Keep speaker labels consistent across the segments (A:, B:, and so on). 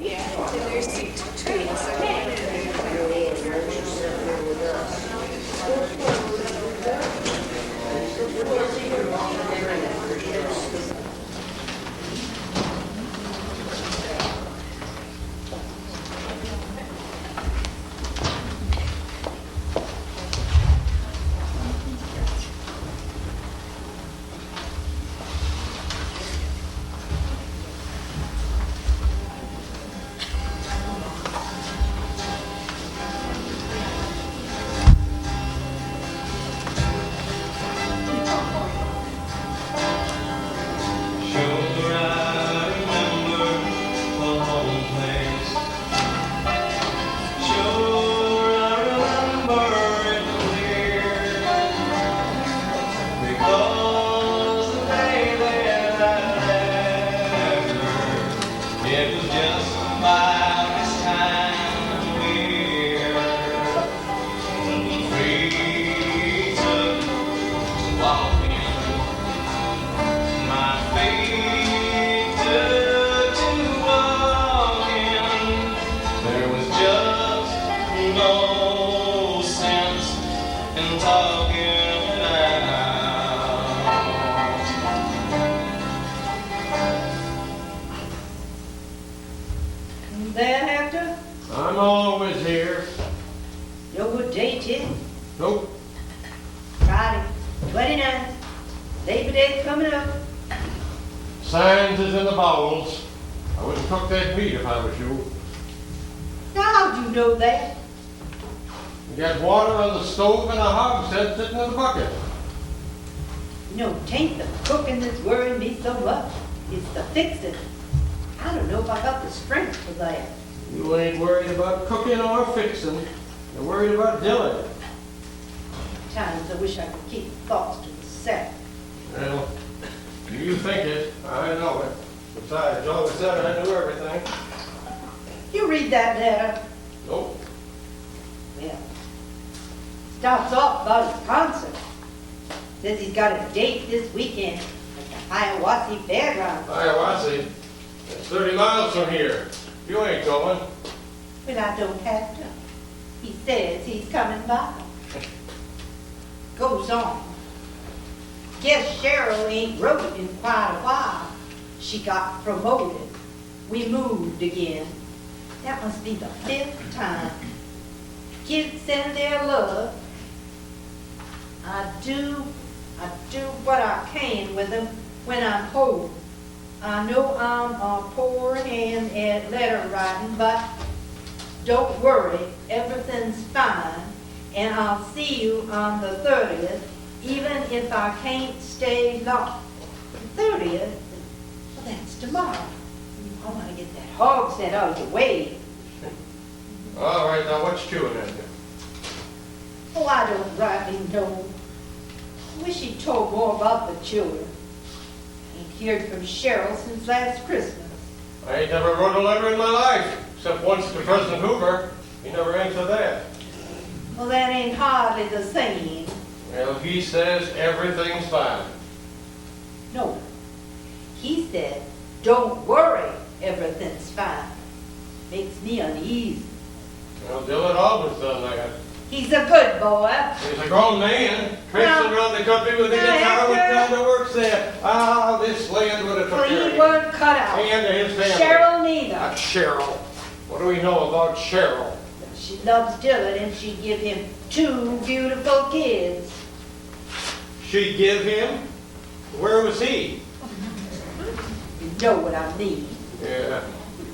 A: Yeah, it's in their seat trees.
B: There, Hector?
C: I'm always here.
B: Know what date it is?
C: Nope.
B: Friday, 29th. Labor Day's coming up.
C: Signs is in the bowls. I wouldn't cook that meat if I was you.
B: Now, how'd you know that?
C: You got water on the stove and a hogshead sitting in the bucket.
B: You know, 'tain't the cooking that's worrying me so much. It's the fixing. I don't know if I got the strength for that.
C: You ain't worried about cooking or fixing. You're worried about Dylan.
B: Times I wish I could keep thoughts to myself.
C: Well, you think it. I know it. Besides, you always said I knew everything.
B: You read that letter?
C: Nope.
B: Well, starts off about his concert. Says he's got a date this weekend at the Hiawassee Fairgrounds.
C: Hiawassee. It's 30 miles from here. You ain't going.
B: But I don't have to. He says he's coming by. Goes on. Guess Cheryl ain't wrote in quite a while. She got promoted. We moved again. That must be the 5th time. Kids send their love. I do what I can with them when I'm home. I know I'm a poor hand at letter writing, but don't worry, everything's fine, and I'll see you on the 30th, even if I can't stay long. The 30th? Well, that's tomorrow. I want to get that hog set out of the way.
C: All right, now what's chewing at you?
B: Oh, I don't rightly know. Wish he'd told more about the children. Ain't heard from Cheryl since last Christmas.
C: I ain't never wrote a letter in my life, except once to President Hoover. He never answered that.
B: Well, that ain't hardly the same.
C: Well, he says everything's fine.
B: No. He said, don't worry, everything's fine. Makes me uneasy.
C: Well, Dylan always done that.
B: He's a good boy.
C: He's a grown man, traipsing around the country with a guitar. What kind of work's that? Ah, this land would have took
B: Well,
C: care of
B: he
C: him.
B: weren't cut out.
C: And his family.
B: Cheryl neither.
C: Not Cheryl. What do we know about Cheryl?
B: She loves Dylan and she'd give him 2 beautiful kids.
C: She'd give him? Where was he?
B: You know what I mean.
C: Yeah,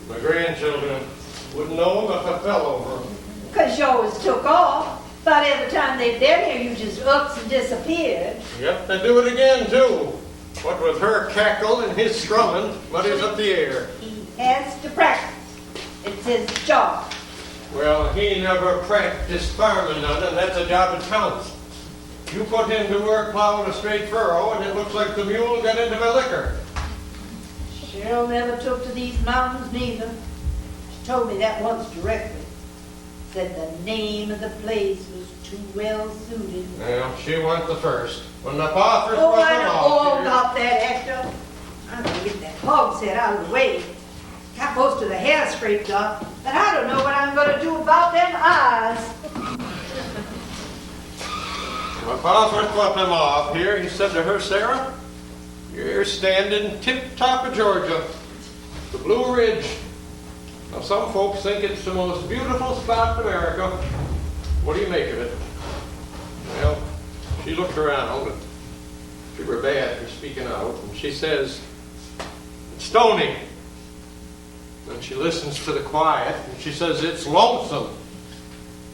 C: my grandchildren wouldn't know him if I fell over him.
B: Because you always took off. But every time they've been here, you just ups and disappeared.
C: Yep, they do it again, too. What with her cackle and his strumming, muddies up the air.
B: He has to practice. It's his job.
C: Well, he never practiced farming none, and that's a job that counts. You put him to work plowing a straight furrow, and it looks like the mule got into my liquor.
B: Cheryl never took to these mountains neither. She told me that once directly. Said the name of the place was too well suited.
C: Well, she went the first. When the pa first
B: I
C: brought them
B: don't
C: off
B: all
C: here-
B: got that, Hector. I'm going to get that hog set out of the way. Got most of the hair scraped off, but I don't know what I'm gonna do about them eyes.
C: My father put them off here. He said to her, Sarah, you're standing tip-top of Georgia, the Blue Ridge. Now, some folks think it's the most beautiful spot in America. What do you make of it? Well, she looked around, and she were bad for speaking out, and she says, it's stony. And she listens to the quiet, and she says, it's lonesome.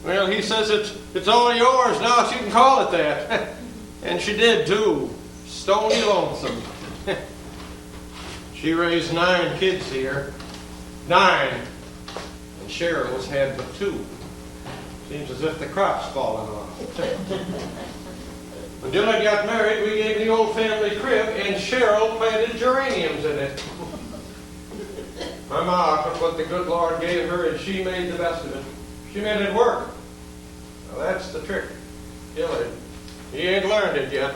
C: Well, he says, it's all yours now, so you can call it that. And she did, too. Stony lonesome. She raised 9 kids here. 9. And Cheryl's had but 2. Seems as if the crop's fallen off. Until I got married, we gave the old family crib, and Cheryl planted geraniums in it. My ma took what the good Lord gave her, and she made the best of it. She made it work. Now that's the trick. Gillard, he ain't learned it yet.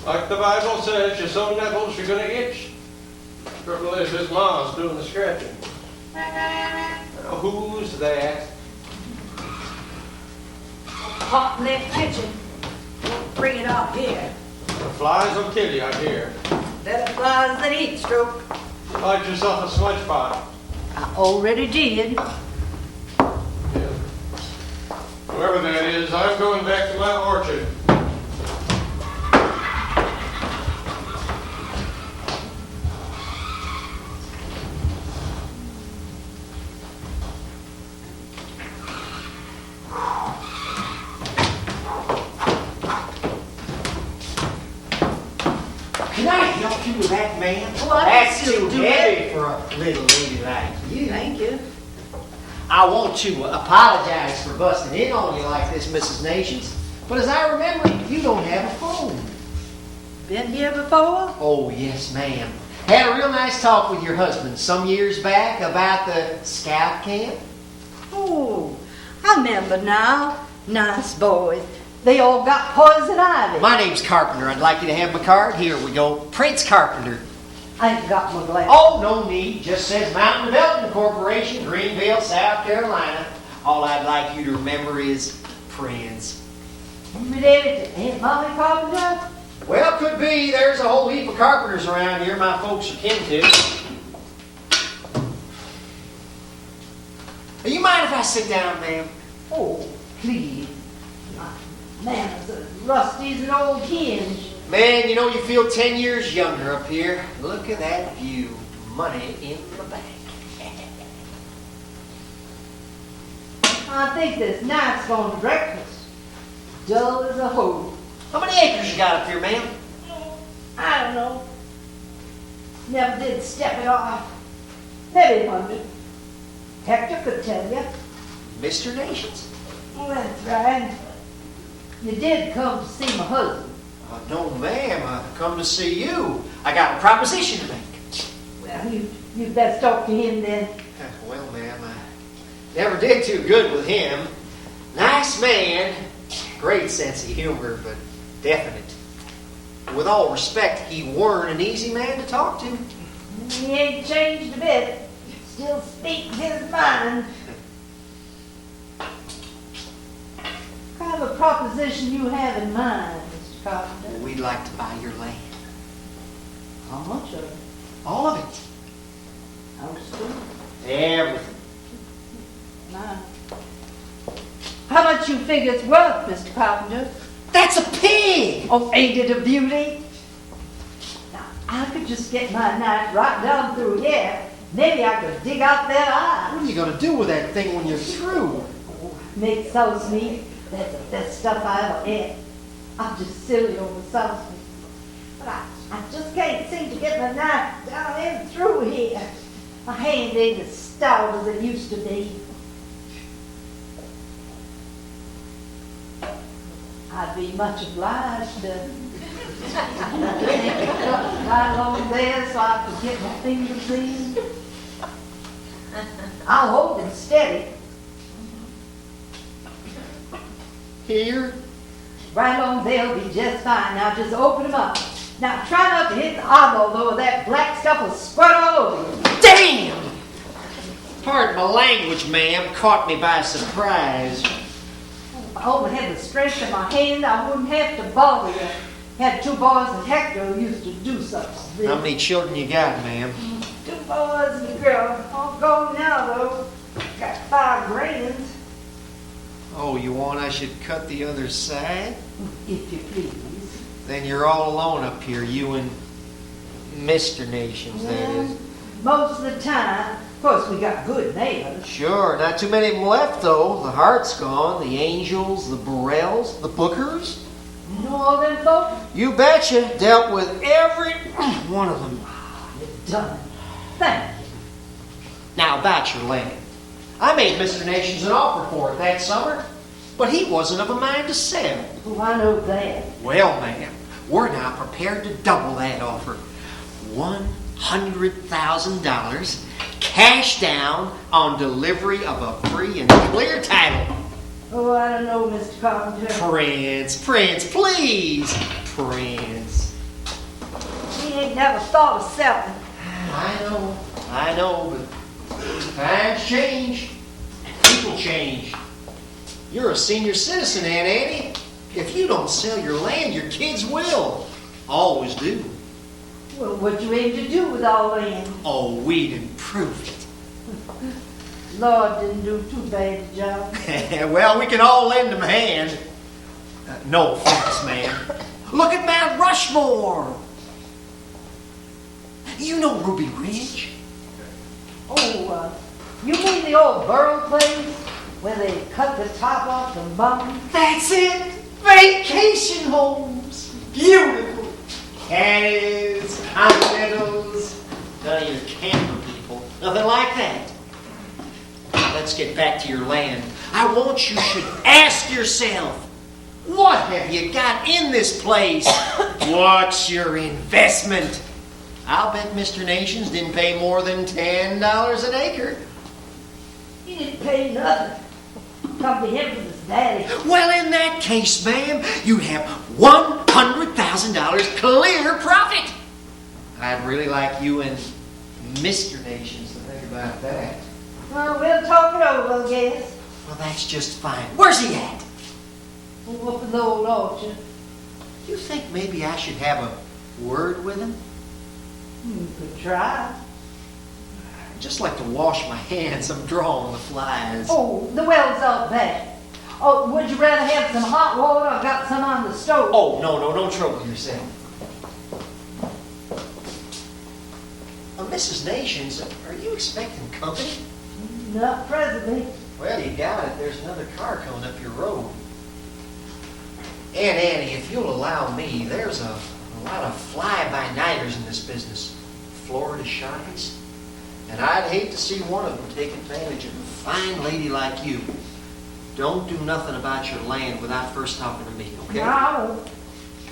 C: Like the Bible says, you sow nettles, you're gonna itch. Trouble is, his ma's doing the scratching. Now, who's that?
B: Hot in that kitchen. Bring it out here.
C: The flies will kill you out here.
B: Better flies than heat stroke.
C: Light yourself a smudge pot.
B: I already did.
C: Yeah. Whoever that is, I'm going back to my orchard.
D: Can I help you with that, ma'am?
B: Oh, I
D: That's
B: can still
D: too
B: do
D: heavy for a little lady like you.
B: Thank you.
D: I want to apologize for busting in on you like this, Mrs. Nations. But as I remember, you don't have a phone.
B: Been here before?
D: Oh, yes, ma'am. Had a real nice talk with your husband some years back about the scout camp.
B: Oh, I remember now. Nice boys. They all got poison ivy.
D: My name's Carpenter. I'd like you to have my card. Here we go. Prince Carpenter.
B: I ain't got my glass.
D: Oh, no need. Just says Mountain Development Corporation, Greenville, South Carolina. All I'd like you to remember is Prince.
B: You related to Aunt Molly Carpenter?
D: Well, could be. There's a whole heap of carpenters around here my folks are kin to. You mind if I sit down, ma'am?
B: Oh, please. My manners are rusty as an old hinge.
D: Man, you know you feel 10 years younger up here. Look at that view. Money in the bank.
B: I think this night's going to breakfast. Dull as a hole.
D: How many acres you got up here, ma'am?
B: I don't know. Never did step it off. Maybe 100. Hector could tell you.
D: Mr. Nations?
B: Well, that's right. You did come to see my husband.
D: No, ma'am. I've come to see you. I got a proposition to make.
B: Well, you'd best talk to him then.
D: Well, ma'am, I never did too good with him. Nice man. Great sense of humor, but definite. With all respect, he weren't an easy man to talk to.
B: He ain't changed a bit. Still speaks his mind. What kind of a proposition you have in mind, Mr. Carpenter?
D: We'd like to buy your land.
B: How much of it?
D: All of it.
B: Understood.
D: Everything.
B: Now, how much you figure it's worth, Mr. Carpenter?
D: That's a pig!
B: Oh, ain't it a beauty? Now, I could just get my knife right down through here. Maybe I could dig out that eye.
D: What are you going to do with that thing when you're through?
B: Oh, make sauce meat. That's the best stuff I ever ate. I'm just silly over sauce meat. But I just can't seem to get my knife down in through here. My hand ain't as stout as it used to be. I'd be much obliged to right along there so I could get my fingers in. I'll hold it steady.
D: Here?
B: Right along there will be just fine. Now just open them up. Now try not to hit the eyeball though, or that black stuff will spread all over you.
D: Damn! Pardon my language, ma'am. Caught me by surprise.
B: If I only had the strength in my hand, I wouldn't have to bother you. Had 2 boys and Hector who used to do such things.
D: How many children you got, ma'am?
B: 2 boys and a girl. All gone now though. Got 5 grands.
D: Oh, you want I should cut the other side?
B: If you please.
D: Then you're all alone up here, you and Mr. Nations, that is.
B: Most of the time. Of course, we got good neighbors.
D: Sure, not too many of them left, though. The Hart's gone, the Angels, the Burrells, the Bookers.
B: You know all them folks?
D: You betcha. Dealt with every one of them.
B: You've done it. Thank you.
D: Now, about your land. I made Mr. Nations an offer for it that summer, but he wasn't of a mind to sell.
B: Oh, I know that.
D: Well, ma'am, we're now prepared to double that offer. $100,000 cash down on delivery of a free and clear title.
B: Oh, I don't know, Mr. Carpenter.
D: Prince, please, Prince.
B: He ain't never thought of selling.
D: I know, but times change. People change. You're a senior citizen, Aunt Annie. If you don't sell your land, your kids will. Always do.
B: Well, what you aim to do with all land?
D: Oh, we'd improve it.
B: Lord didn't do too bad a job.
D: Well, we can all lend him a hand. No offense, ma'am. Look at Mount Rushmore. You know Ruby Ridge?
B: Oh, you mean the old borough place where they cut the top off the mountain?
D: That's it. Vacation homes. Beautiful. Canyons, continentals. None of your camper people. Nothing like that. Let's get back to your land. I want you should ask yourself, what have you got in this place? What's your investment? I'll bet Mr. Nations didn't pay more than $10 an acre.
B: He didn't pay nothing. Come to him from his daddy.
D: Well, in that case, ma'am, you have $100,000 clear profit. I'd really like you and Mr. Nations to think about that.
B: Well, we'll talk it over, I guess.
D: Well, that's just fine. Where's he at?
B: Up in the old orchard.
D: You think maybe I should have a word with him?
B: You could try.
D: I'd just like to wash my hands. I'm drawing the flies.
B: Oh, the well's out back. Oh, would you rather have some hot water? I got some on the stove.
D: Oh, no, don't trouble yourself. Mrs. Nations, are you expecting company?
B: Not presently.
D: Well, you got it. There's another car coming up your road. Aunt Annie, if you'll allow me, there's a lot of fly-by-nighters in this business. Florida sharkies. And I'd hate to see one of them take advantage of a fine lady like you. Don't do nothing about your land without first talking to me, okay?
B: No.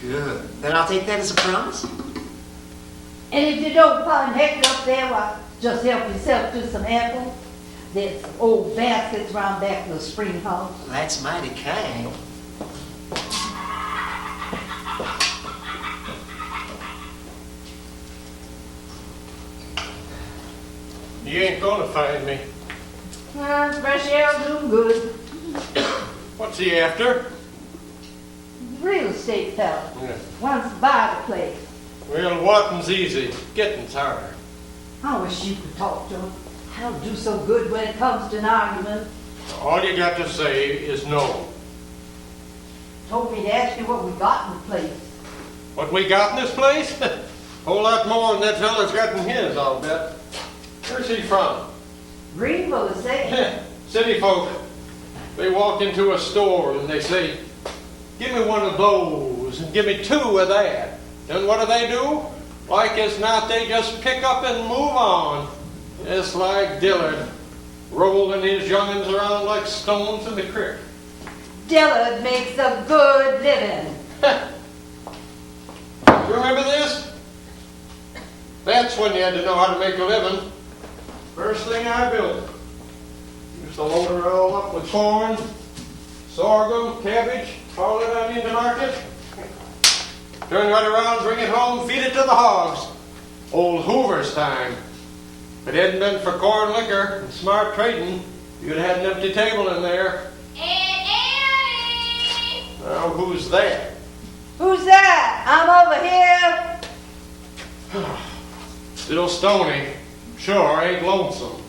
D: Good. Then I'll take that as a promise.
B: And if you don't find Hector up there, well, just help yourself to some apples. There's some old baskets around back of the spring house.
D: That's mighty kind.
C: You ain't gonna find me.
B: Well, fresh air will do good.
C: What's he after?
B: Real estate fella.
C: Yeah.
B: Wants to buy the place.
C: Well, walking's easy. Getting's harder.
B: I wish you could talk to him. I don't do so good when it comes to an argument.
C: All you got to say is no.
B: Told me to ask you what we got in the place.
C: What we got in this place? Whole lot more than that fella's got in his, I'll bet. Where's he from?
B: Greenville is saying.
C: City folk. They walk into a store and they say, give me one of those and give me 2 of that. And what do? Like as not, they just pick up and move on. Just like Dillard, rolling his young'uns around like stones in the creek.
B: Dillard makes a good living.
C: You remember this? That's when you had to know how to make a living. First thing I built. Used to load her all up with corn, sorghum, cabbage, haul it out into market. Turn right around, bring it home, feed it to the hogs. Old Hoover's time. If it hadn't been for corn liquor and smart trading, you'd have had an empty table in there.
A: Aunt Annie!
C: Now, who's there?
B: Who's that? I'm over here.
C: Still stony. Sure, ain't lonesome.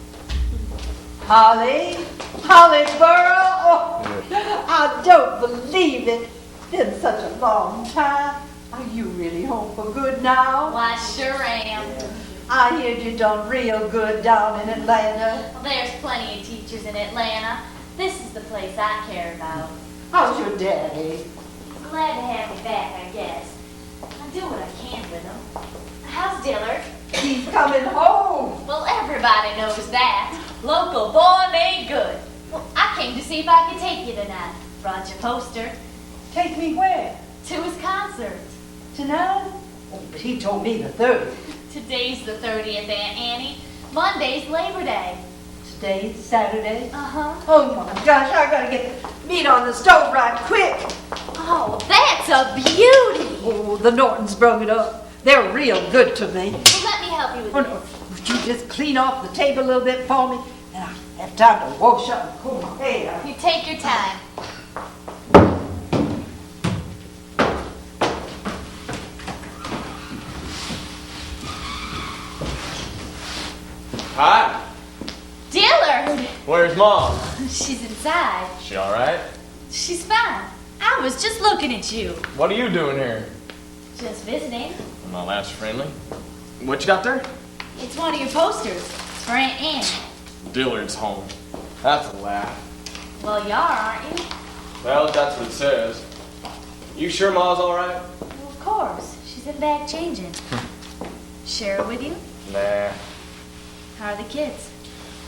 B: Holly? Holly Burrow? Oh, I don't believe it. Been such a long time. Are you really home for good now?
A: Why, sure am.
B: I hear you done real good down in Atlanta.
A: Well, there's plenty of teachers in Atlanta. This is the place I care about.
B: How's your daddy?
A: Glad to have me back, I guess. I do what I can with him. How's Dillard?
B: He's coming home.
A: Well, everybody knows that. Local boy made good. Well, I came to see if I could take you tonight. Brought your poster.
B: Take me where?
A: To his concert.
B: Tonight? Oh, but he told me the 30th.
A: Today's the 30th, Aunt Annie. Monday's Labor Day.
B: Today's Saturday.
A: Uh-huh.
B: Oh my gosh, I gotta get the meat on the stove right quick.
A: Oh, that's a beauty.
B: Oh, the Nortons brung it up. They're real good to me.
A: Well, let me help you with
B: Oh,
A: this.
B: no. Would you just clean off the table a little bit for me? And I have time to wash up and cool my hair.
A: You take your time.
C: Hi.
A: Dillard!
C: Where's Mom?
A: She's inside.
C: She all right?
A: She's fine. I was just looking at you.
C: What are you doing here?
A: Just visiting.
C: Well, that's friendly. What you got there?
A: It's one of your posters. It's for Aunt Annie.
C: Dillard's home. That's a laugh.
A: Well, you are, aren't you?
C: Well, that's what it says. You sure Ma's all right?
A: Well, of course. She's in back changing. Share it with you?
C: Nah.
A: How are the kids?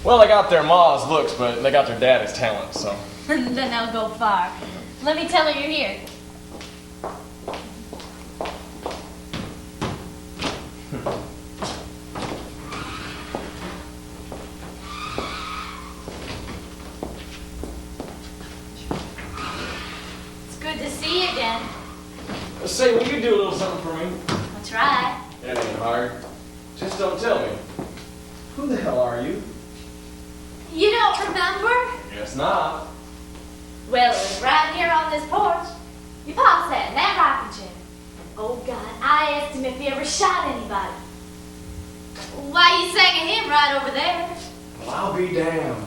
C: Well, they got their Ma's looks, but they got their daddy's talent, so.
A: Then they'll go far. Let me tell her you're here. It's good to see you again.
C: Say, will you do a little something for me?
A: I'll try.
C: That ain't hard. Just don't tell me. Who the hell are you?
A: You don't remember?
C: Guess not.
A: Well, it was right here on this porch. Your pa sat in that rocking chair. Oh, God, I asked him if he ever shot anybody. Why, you sang a hymn right over there.
C: Well, I'll be damned.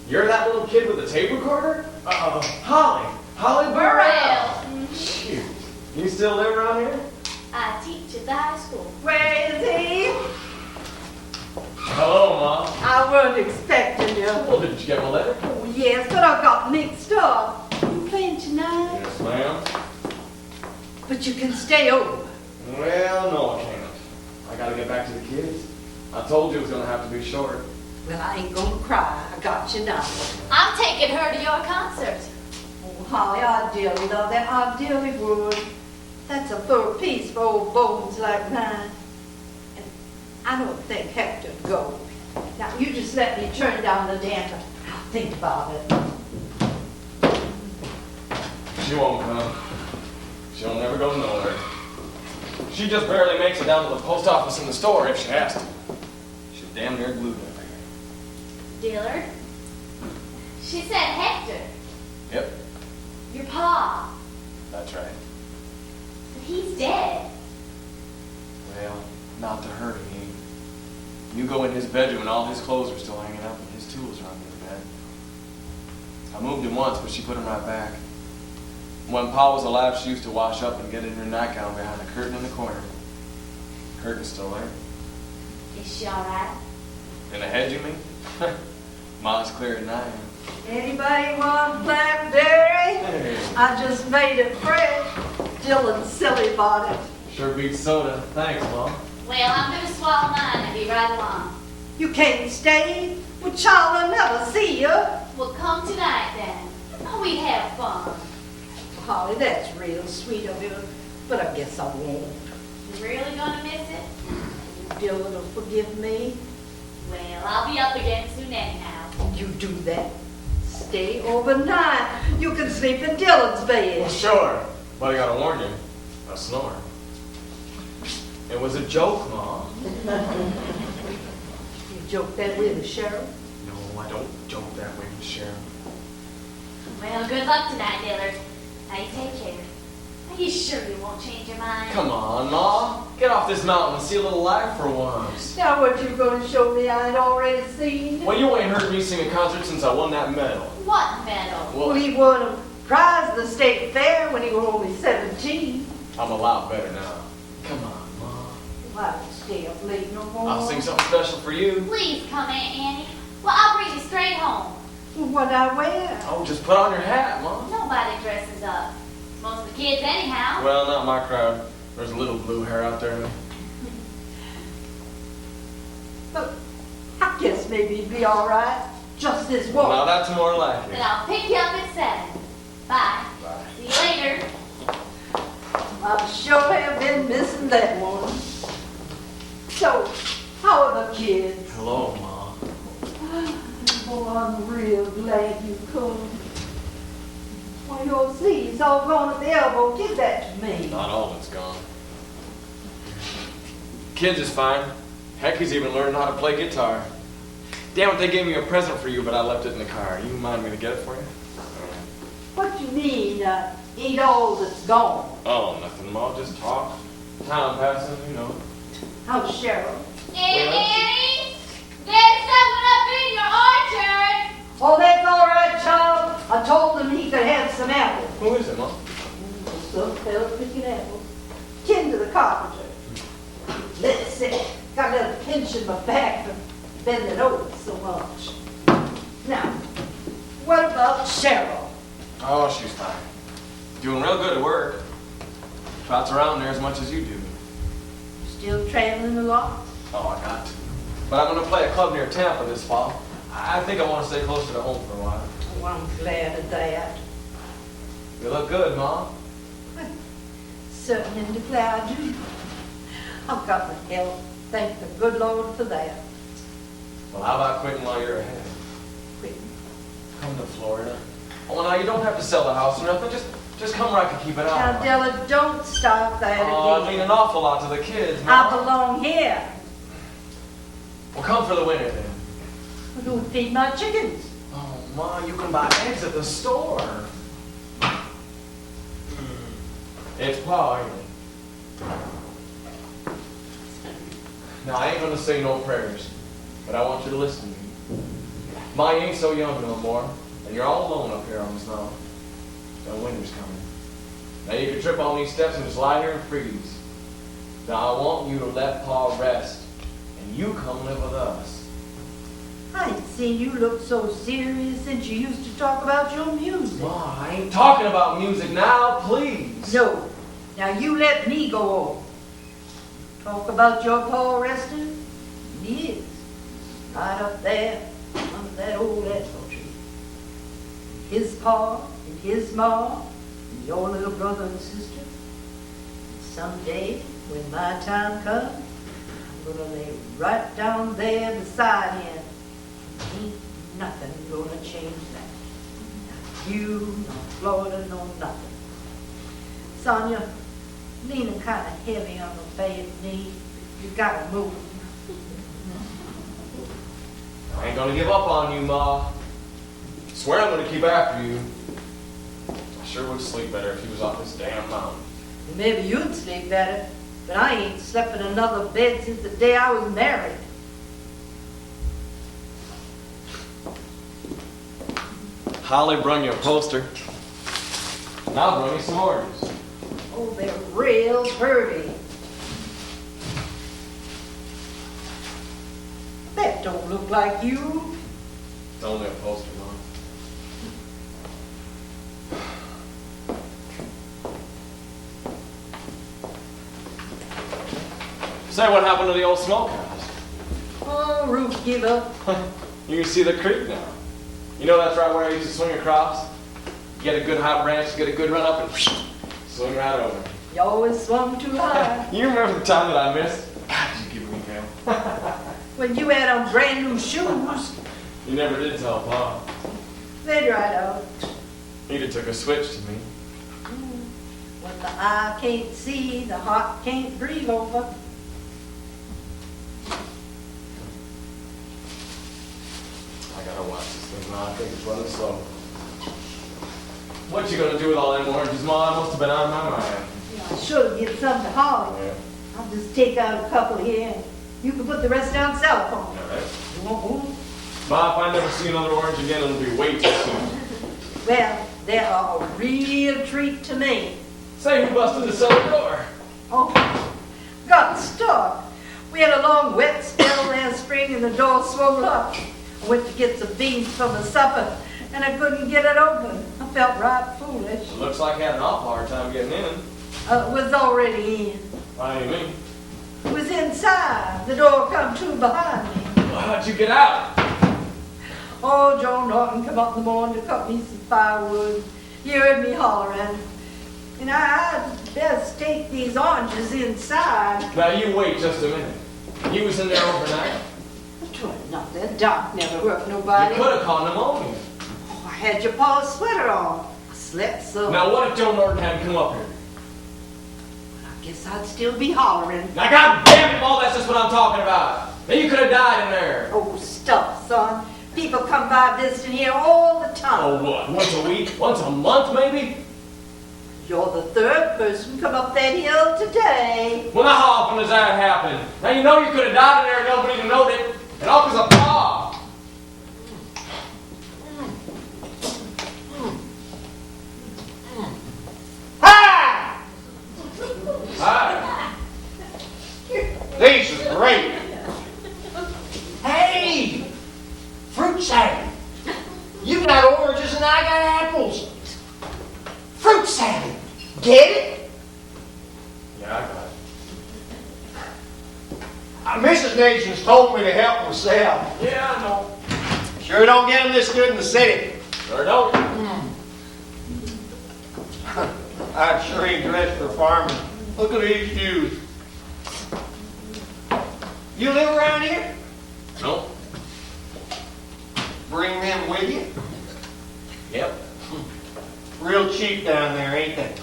C: You're that little kid with the tape recorder? Uh-oh. Holly Burrell. Shoot. You still live around here?
A: I teach at the high school.
B: Where is he?
C: Hello, Mom.
B: I wasn't expecting you.
C: Well, did you get my letter?
B: Oh, yes, but I got mixed up. You playing tonight?
C: Yes, ma'am.
B: But you can stay over.
C: Well, no, I can't. I gotta get back to the kids. I told you it was gonna have to be short.
B: Well, I ain't gonna cry. I got you now.
A: I'm taking her to your concert.
B: Oh, Holly, I dearly love that. I dearly would. That's a third piece for old bones like mine. And I don't think Hector'd go. Now, you just let me turn down the damper. I'll think about it.
C: She won't come. She'll never go nowhere. She just barely makes it down to the post office and the store if she has to. She's damn near glued over here.
A: Dillard? She said Hector.
C: Yep,
A: Your pa.
C: that's right.
A: But he's dead.
C: Well, not to her, he ain't. You go in his bedroom and all his clothes are still hanging up and his tools are under the bed. I moved him once, but she put him right back. When Pa was alive, she used to wash up and get in her nightgown behind a curtain in the corner. Curtain's still there.
A: Is she all right?
C: In the head, you mean? Ma's clearer than I am.
B: Anybody want blackberry?
C: Hey.
B: I just made it fresh. Dylan's silly about it.
C: Sure beats soda. Thanks, Mom.
A: Well, I'm going to swallow mine and be right along.
B: You can't stay. Well, child, I'll never see you.
A: We'll come tonight then. Oh, we'd have fun.
B: Holly, that's real sweet of you, but I guess I won't.
A: You really going to miss it?
B: Dylan will forgive me.
A: Well, I'll be up again soon anyhow.
B: You do that. Stay overnight. You can sleep in Dylan's
C: Well,
B: bed.
C: sure. But I gotta warn you, I snore.
E: It was a joke, Ma.
B: You joke that way, the sheriff?
E: No, I don't joke that way, Miss Sharon.
A: Well, good luck tonight, Dillard. Now you take care. Are you sure you won't change your mind?
E: Come on, Ma. Get off this mountain and see a little life for once.
B: Now what you gonna show me I ain't already seen?
E: Well, you ain't heard me sing a concert since I won that medal.
A: What medal?
B: Well, he won a prize at the state fair when he was only 17.
E: I'm a lot better now. Come on, Ma.
B: Why don't you stay up late no more?
E: I'll sing something special for you.
A: Please come, Aunt Annie. Well, I'll bring you straight home.
B: Well, what I wear?
E: Oh, just put on your hat, Ma.
A: Nobody dresses up. Most of the kids anyhow.
E: Well, not my crowd. There's a little blue hair out there.
B: But I guess maybe it'd be all right. Just this
E: Well,
B: walk.
E: now that's more like
A: Then
E: it.
A: I'll pick you up at 7. Bye.
E: Bye.
A: See you later.
B: I sure have been missing that one. So, how are the kids?
E: Hello, Ma.
B: Oh, I'm real glad you come. Well, your sleeve's all gone at the elbow. Give that to me.
E: Not all of it's gone. Kids is fine. Heck, he's even learning how to play guitar. Damn it, they gave me a present for you, but I left it in the car. You mind me to get it for you?
B: What you mean, ain't all that's gone?
E: Oh, nothing, Ma. Just talk. Time passing, you know.
B: How's Cheryl?
A: Aunt Annie, there's someone up in your orchard.
B: Oh, that's all right, child. I told him he could have some apples.
E: Who is it, Ma?
B: Some fella picking apples. Kin to the carpenter. Let's see. Got a little pinch in my back from bending over so much. Now, what about Cheryl?
E: Oh, she's fine. Doing real good at work. Trots around there as much as you do.
B: Still traveling a lot?
E: Oh, I got to. But I'm going to play a club near Tampa this fall. I think I want to stay closer to home for a while.
B: Oh, I'm glad of that.
E: You look good, Ma.
B: Certainly declare I do. I've got my health. Thank the good Lord for that.
E: Well, how about quitting while you're ahead?
B: Quitting.
E: Come to Florida. Oh, now you don't have to sell the house or nothing. Just come where I can keep it out.
B: Now, Della, don't start that
E: Oh, I mean
B: again.
E: an awful lot to the kids,
B: I
E: Ma.
B: belong here.
E: Well, come for the winter then.
B: Who'll feed my chickens?
E: Oh, Ma, you can buy eggs at the store. It's Pa, ain't it? Now, I ain't gonna say no prayers, but I want you to listen to me. Ma, you ain't so young no more, and you're all alone up here on this mountain. The winter's coming. Now, you can trip on these steps and just lie here and freeze. Now, I want you to let Pa rest, and you come live with us.
B: I ain't seen you look so serious since you used to talk about your music.
E: Ma, I ain't talking about music now, please.
B: No. Now you let me go on. Talk about your paw resting? He is. Right up there under that old apple tree. His pa and his ma and your little brother and sister. And someday, when my time comes, I'm gonna lay right down there beside him. Ain't nothing gonna change that. Not you, nor Florida, nor nothing. Sonia, leaning kind of heavy on the bad knee. You gotta move.
E: I ain't gonna give up on you, Ma. Swear I'm gonna keep after you. I sure would sleep better if he was off this damn mountain.
B: Maybe you'd sleep better, but I ain't slept in another bed since the day I was married.
E: Holly brung you a poster. Now brung you some orders.
B: Oh, they're real pretty. That don't look like you.
E: It's only a poster, Mom. Say, what happened to the old smokehouse?
B: Oh, Ruth, give up.
E: You can see the creek now. You know that's right where I used to swing across? Get a good hot branch, get a good run up, and swing right over.
B: You always swung too high.
E: You remember the time that I missed? God, you give me hell.
B: When you had on brand new shoes,
E: You never did tell Pa.
B: they'd right out.
E: He'd have took a switch to me.
B: What the eye can't see, the heart can't grieve over.
E: gotta watch this thing, Ma. I think it's running slow. What you gonna do with all them oranges, Ma? I must have been out of my mind.
B: I should get some to Holly.
E: Yeah.
B: I'll just take out a couple here. You can put the rest down south on.
E: All right.
B: You won't move?
E: Ma, if I never see another orange again, it'll be way too soon.
B: Well, they are a real treat to me.
E: Say, who busted the cellar door?
B: Oh, got stuck. We had a long wet spell last spring and the door swung up. I went to get some beans from the supper and I couldn't get it open. I felt right foolish.
E: It looks like you had an awful hard time getting in.
B: It was already in.
E: What do you mean?
B: It was inside. The door come to behind me.
E: Well, how'd you get out?
B: Oh, Joe Norton come up in the morning to cut me some firewood. He heard me hollering. And I'd best take these oranges inside.
E: Now, you wait just a minute. You was in there overnight?
B: Not that dark, never hurt
E: You
B: nobody.
E: could have caught pneumonia.
B: Oh, I had your pa's sweater on. I slept so.
E: Now, what if Joe Norton hadn't come up here?
B: I guess I'd still be hollering.
E: Now, God damn it, Paul, that's just what I'm talking about. Now, you could have died in there.
B: Oh, stuff, son. People come by visiting here all the time.
E: Oh, what? Once a week? Once a month, maybe?
B: You're the third person come up that hill today.
E: Well, now, how often does that happen? Now, you know you could have died in there and nobody even knowed it. And all because of Paul.
D: Hi!
E: Hi.
D: These are great. Hey! Fruit salad. You got oranges and I got apples. Fruit salad. Get it?
E: Yeah, I got it.
D: Mrs. Nations told me to help myself.
E: Yeah, I know.
D: Sure don't get them this good in the city.
E: Sure don't.
D: I sure ain't dressed for farming. Look at these shoes. You live around here?
E: Nope.
D: Bring them with you?
E: Yep.
D: Real cheap down there, ain't they?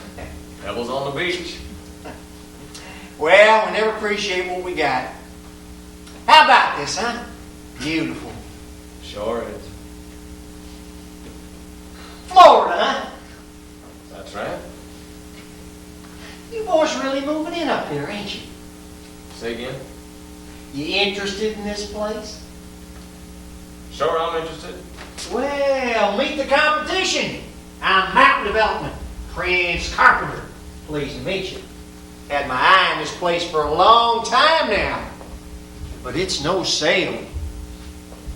E: Pebbles on the beach.
D: Well, we never appreciate what we got. How about this, huh? Beautiful.
E: Sure is.
D: Florida, huh?
E: That's right.
D: You boys really moving in up here, ain't you?
E: Say again?
D: You interested in this place?
E: Sure, I'm interested.
D: Well, meet the competition. I'm Mountain Development, Prince Carpenter. Pleased to meet you. Had my eye on this place for a long time now. But it's no sale.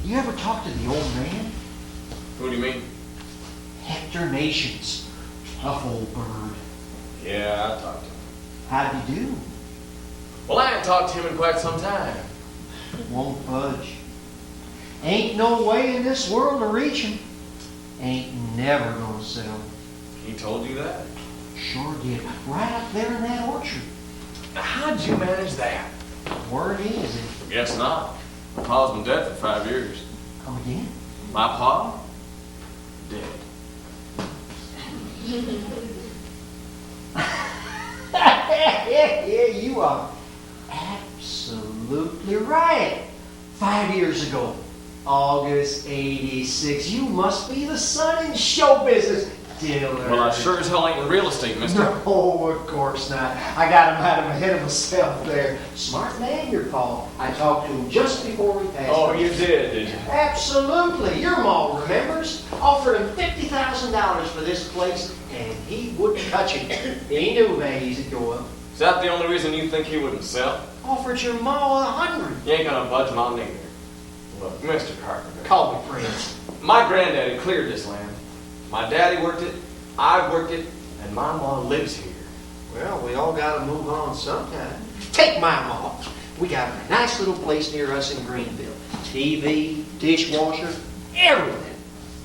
D: You ever talk to the old man?
E: Who do you mean?
D: Hector Nations. Tough old bird.
E: Yeah, I talked to him.
D: How'd you do?
E: Well, I haven't talked to him in quite some time.
D: Won't budge. Ain't no way in this world to reach him. Ain't never gonna sell.
E: He told you that?
D: Sure did. Right up there in that orchard.
E: Now, how'd you manage that?
D: Word is it.
E: Guess not. My pa's been dead for 5 years.
D: Come again?
E: My pa? Dead.
D: Yeah, you are absolutely right. 5 years ago, August '86. You must be the son in show business, Dillard.
E: Well, I sure as hell ain't in real estate, mister.
D: No, of course not. I got him out of my head of myself there. Smart man, your pa. I talked to him just before we passed.
E: Oh, you did you?
D: Absolutely. Your ma remembers. Offered him $50,000 for this place, and he wouldn't touch it. He knew how easy it'd go up.
E: Is that the only reason you think he wouldn't sell?
D: Offered your ma 100.
E: You ain't gonna budge ma neither. Look, Mr. Carpenter.
D: Call me Prince.
E: My granddaddy cleared this land. My daddy worked it, I worked it, and my ma lives here.
D: Well, we all got to move on sometime. Take my ma. We got a nice little place near us in Greenville. TV, dishwasher, everything.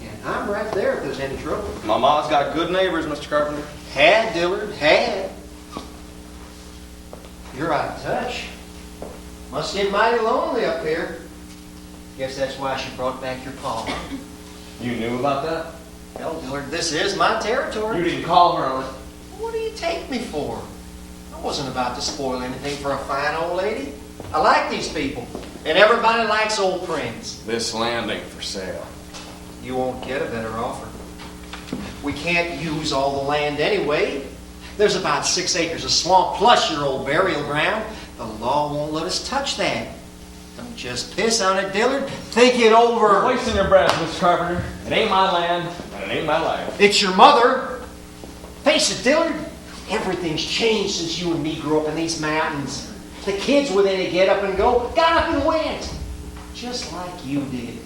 D: And I'm right there if there's any trouble.
E: My ma's got good neighbors, Mr. Carpenter.
D: Had, Dillard, had. You're out of touch. Must get mighty lonely up here. Guess that's why she brought back your pa.
E: You knew about that?
D: Well, Dillard, this is my territory.
E: You didn't call her on it.
D: What do you take me for? I wasn't about to spoil anything for a fine old lady. I like these people. And everybody likes old friends.
E: This land ain't for sale.
D: You won't get a better offer. We can't use all the land anyway. There's about 6 acres of swamp plus your old burial ground. The law won't let us touch that. Don't just piss on it, Dillard. Think it over.
E: You're wasting your breath, Mr. Carpenter. It ain't my land, and it ain't my life.
D: It's your mother. Face it, Dillard. Everything's changed since you and me grew up in these mountains. The kids within a get up and go, got up and went. Just like you did.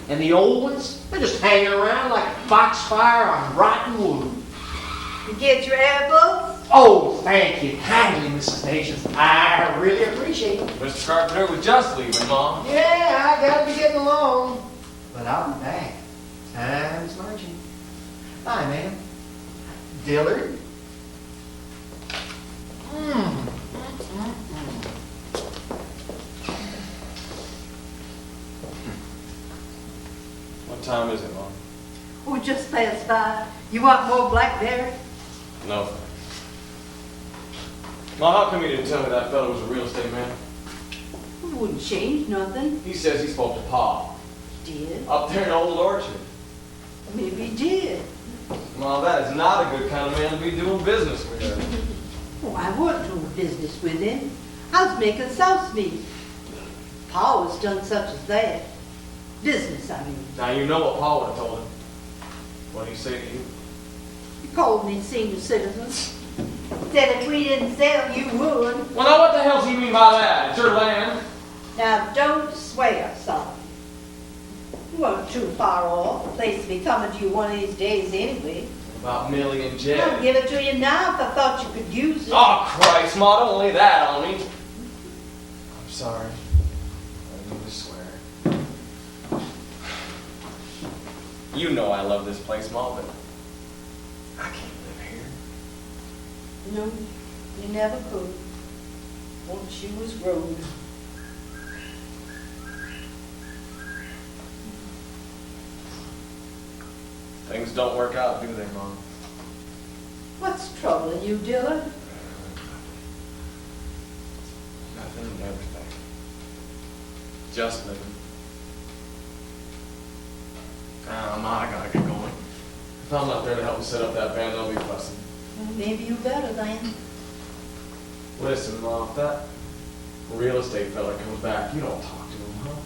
D: And the old ones, they're just hanging around like foxfire on rotten wood.
B: You get your apples?
D: Oh, thank you kindly, Mrs. Patience. I really appreciate it.
E: Mr. Carpenter was just leaving, Mom.
D: Yeah, I gotta be getting along. But I'll be back. Time's marching. Bye, ma'am. Dillard?
E: What time is it, Mom?
B: Oh, just past 5. You want more blackberry?
E: No. Mom, how come you didn't tell me that fellow was a real estate man?
B: It wouldn't change nothing.
E: He says he spoke to Pa.
B: Did?
E: Up there in Old Orchard.
B: Maybe he did.
E: Mom, that is not a good kind of man to be doing business with.
B: Oh, I wasn't doing business with him. I was making sauce meat. Pa was done such as that. Business, I mean.
E: Now you know what Pa would have told him. What did he say to you?
B: He called me senior citizen. Said if we didn't sell, you would.
E: Well, now what the hell does he mean by that? It's your land.
B: Now, don't swear, son. You weren't too far off. The place will be coming to you one of these days anyway.
E: About Millie and
B: I'll
E: Jed.
B: give it to you now if I thought you could use it.
E: Oh, Christ, Ma, don't lay that on me. I'm sorry. I didn't mean to swear. You know I love this place, Ma, but I can't live here.
B: No, you never could. Once you was grown.
E: Things don't work out, do they, Mom?
B: What's troubling you, Dillard?
E: Nothing and everything. Just living. Ma, I gotta get going. If I'm not there to help me set up that band, they'll be fussing.
B: Well, maybe you better then.
E: Listen, Ma, if that real estate fella comes back, you don't talk to him, huh?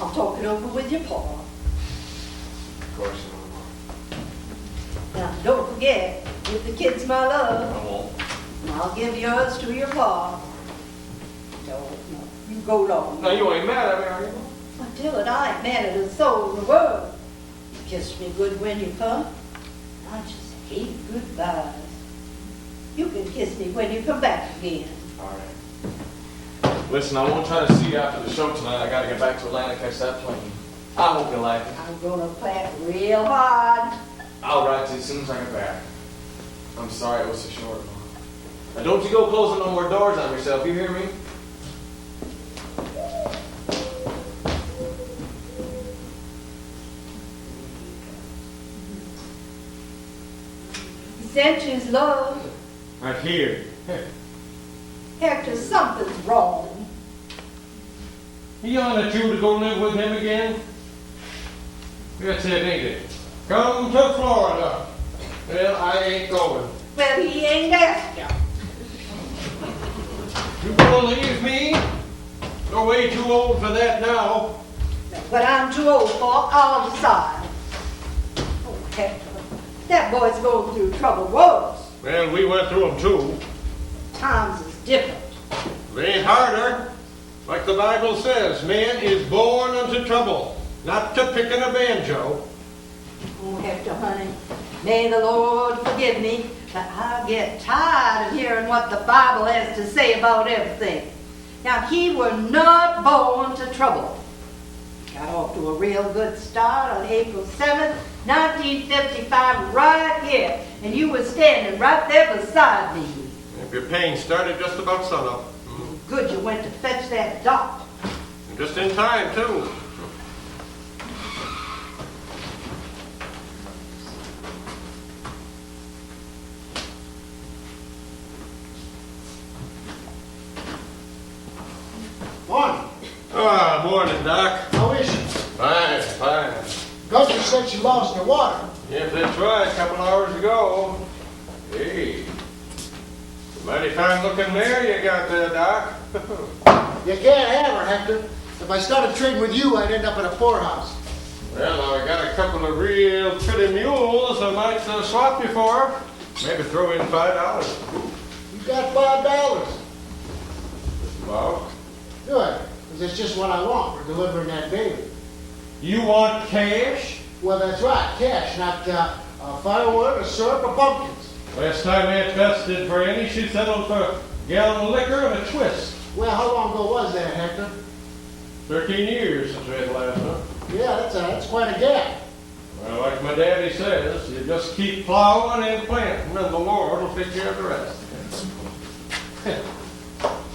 B: I'll talk it over with your pa.
E: Of course you will, Ma.
B: Now, don't forget, give the kids my love.
E: I won't.
B: And I'll give yours to your pa. No, you go along.
E: Now, you ain't mad at me, are you?
B: Well, Dillard, I ain't mad at a soul in the world. You kissed me good when you come. I just hate goodbyes. You can kiss me when you come back again.
E: All right. Listen, I won't try to see you after the show tonight. I gotta get back to Atlanta, catch that plane. I hope you like it.
B: I'm gonna play it real hard.
E: I'll write to you as soon as I get back. I'm sorry it was so short, Mom. Now, don't you go closing no more doors on yourself, you hear me?
B: He sent you his love.
C: Right here.
B: Hector, something's wrong.
C: He wanted you to go live with him again? That's it, ain't it? Come to Florida. Well, I ain't going.
B: Well, he ain't asked you.
C: You gonna leave me? You're way too old for that now.
B: But I'm too old for I'll decide. Oh, Hector, that boy's going through trouble worse.
C: Well, we went through them too.
B: Times is different.
C: They ain't harder. Like the Bible says, man is born unto trouble, not to picking a banjo.
B: Oh, Hector, honey, may the Lord forgive me, but I get tired of hearing what the Bible has to say about everything. Now, he were not born to trouble. He got off to a real good start on April 7th, 1955, right here, and you were standing right there beside me.
C: If your pain started just about sunup.
B: Good you went to fetch that doctor.
C: Just in time, too.
D: Morning.
C: Oh, morning, Doc.
F: How is she?
C: Fine, fine.
F: Gunter said she lost her water.
C: Yep, that's right, a couple hours ago. Hey, mighty fine looking mare you got there, Doc.
F: You can't have her, Hector. If I started trading with you, I'd end up in a poorhouse.
C: Well, now I got a couple of real pretty mules I might swap you for. Maybe throw in $5.
F: You got $5.
C: Well,
F: Good, because it's just what I want for delivering that baby.
C: you want cash?
F: Well, that's right, cash, not firewood or syrup or pumpkins.
C: Last time Aunt Bess did for any, she settled for a gallon of liquor and a twist.
F: Well, how long ago was that, Hector?
C: 13 years since we had the last one.
F: Yeah, that's quite a gap.
C: Well, like my daddy says, you just keep plowing and planting, and the Lord will take care of the rest.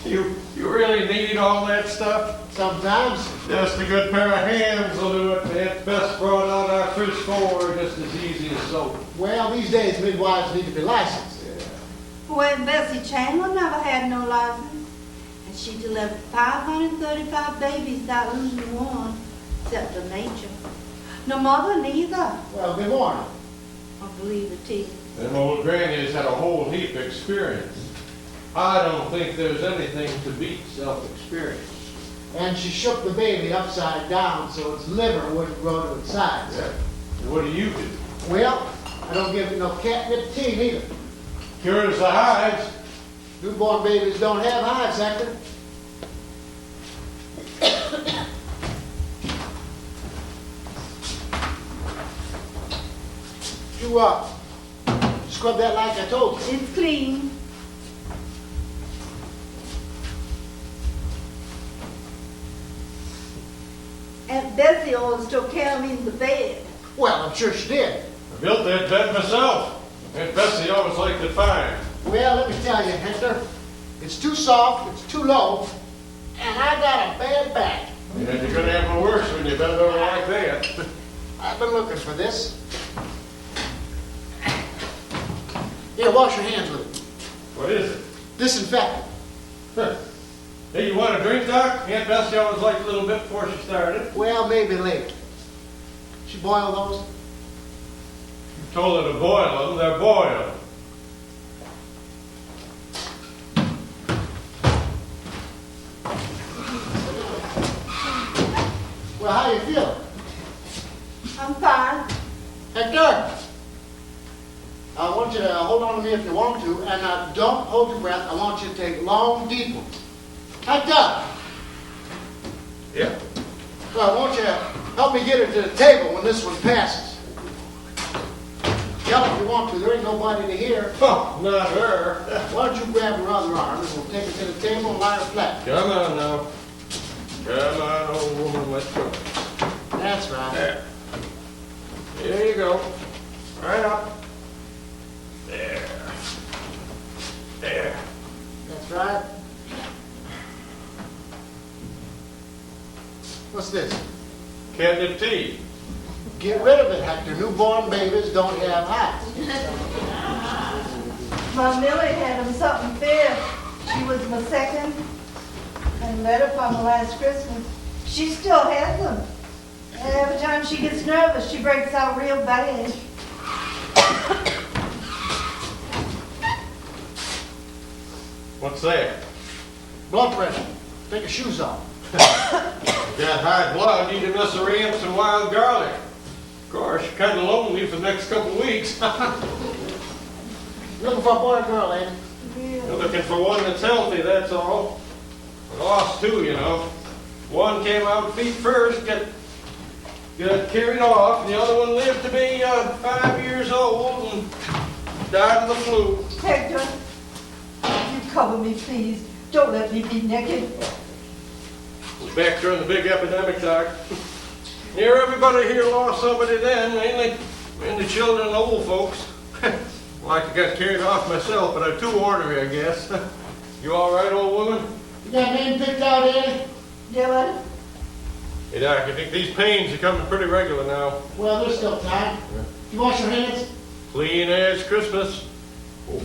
C: You really need all that stuff?
F: Sometimes.
C: Just a good pair of hands will do it. Aunt Bess brought out our fish for just as easy as soap.
F: Well, these days midwives need to be licensed.
G: Well, Bessie Chandler never had no license, and she delivered 535 babies without losing one, except the nature. No mother neither,
F: Well, good morning.
G: I believe it is.
C: Them old grannies had a whole heap of experience. I don't think there's anything to beat self-experience.
F: And she shook the baby upside down so its liver wouldn't grow to its sides.
C: Yeah. What do you do?
F: Well, I don't give it no catnip tea neither.
C: Cures the hives.
F: Newborn babies don't have hives, Hector. You scrub that like I told you.
G: It's clean. Aunt Bessie always took care of me in the bed.
F: Well, I'm sure she did.
C: I built that bed myself. Aunt Bessie always liked it fine.
F: Well, let me tell you, Hector, it's too soft, it's too low, and I got a bad back.
C: And you're going to have it worse when you bend over like that.
F: I've been looking for this. Here, wash your hands with it.
C: What is it?
F: Disinfectant.
C: Huh. Hey, you want a drink, Doc? Aunt Bessie always liked a little bit before she started.
F: Well, maybe later. She boil those?
C: You told her to boil them. They're boiled.
F: Well, how you feeling?
G: I'm fine.
F: Hector, I want you to hold on to me if you want to, and don't hold your breath. I want you to take long, deep ones. Hector!
C: Yeah.
F: Well, I want you to help me get her to the table when this one passes. Yell if you want to. There ain't nobody to hear.
C: Oh, not her.
F: Why don't you grab her other arm and we'll take her to the table and lie her flat.
C: Come on now. Come on, old woman, let's go.
F: That's right.
C: There. Here you go. Right up. There. There.
F: That's right. What's this?
C: Catnip tea.
F: Get rid of it, Hector. Newborn babies don't have hives.
G: My Millie had him something fierce. She was my second and let her from the last Christmas. She still has them. And every time she gets nervous, she breaks out real bad.
C: What's that?
F: Blood pressure. Take your shoes off.
C: Got high blood, need to mess her ramps and wild garlic. Of course, you're kind of lonely for the next couple of weeks.
F: Looking for a boy or girl, Andy?
C: You're looking for one that's healthy, that's all. I lost two, you know. One came out feet first, got carried off, and the other one lived to be 5 years old and died of the flu.
G: Hector, you cover me, please. Don't let me be naked.
C: It was back during the big epidemic, Doc. Near everybody here lost somebody then, mainly children and old folks. Like I got carried off myself, but I'm too ornery, I guess. You all right, old woman?
F: You got a name picked out, Andy?
G: Dylan,
C: Hey, Doc, I think these pains are coming pretty regular now.
F: Well, there's still time. You wash your hands?
C: Clean as Christmas. Oh.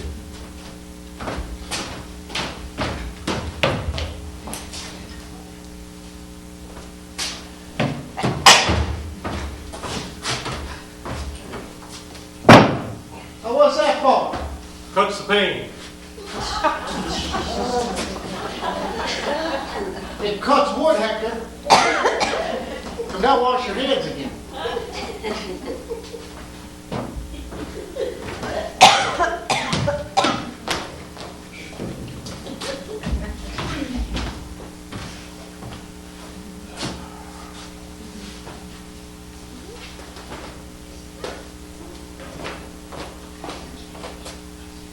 C: What's the pain?
F: It cuts wood, Hector. And now wash your hands again.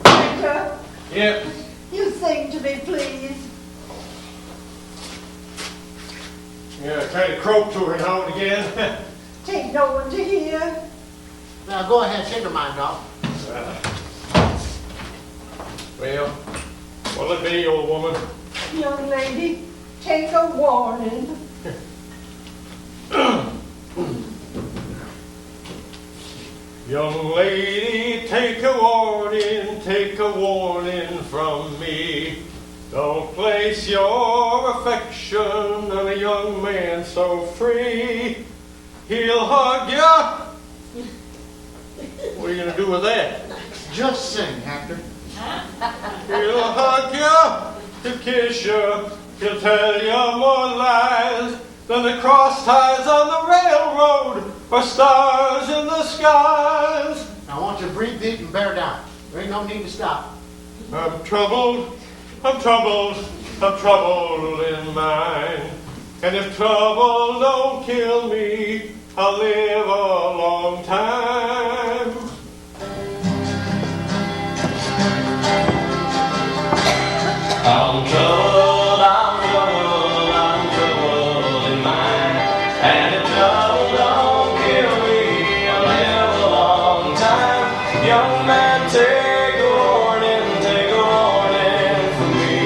G: Hector,
C: Yep.
G: you sing to me, please.
C: Yeah, kind of croak to her now and again.
G: Take no one to hear.
F: Now go ahead, take her mind off.
C: Well, what'll it be, old woman?
G: Young lady, take a warning.
C: Young lady, take a warning from me. Don't place your affection on a young man so free. He'll hug ya. What are you gonna do with that?
F: Just sing, Hector.
C: He'll hug ya, he'll kiss ya, he'll tell ya more lies than the cross ties on the railroad or stars in the skies.
F: Now I want you to breathe deep and bear down. There ain't no need to stop.
C: I'm troubled in mind. And if trouble don't kill me, I'll live a long time.
E: I'm troubled in mind. And if trouble don't kill me, I'll live a long time. Young man, take a warning from me.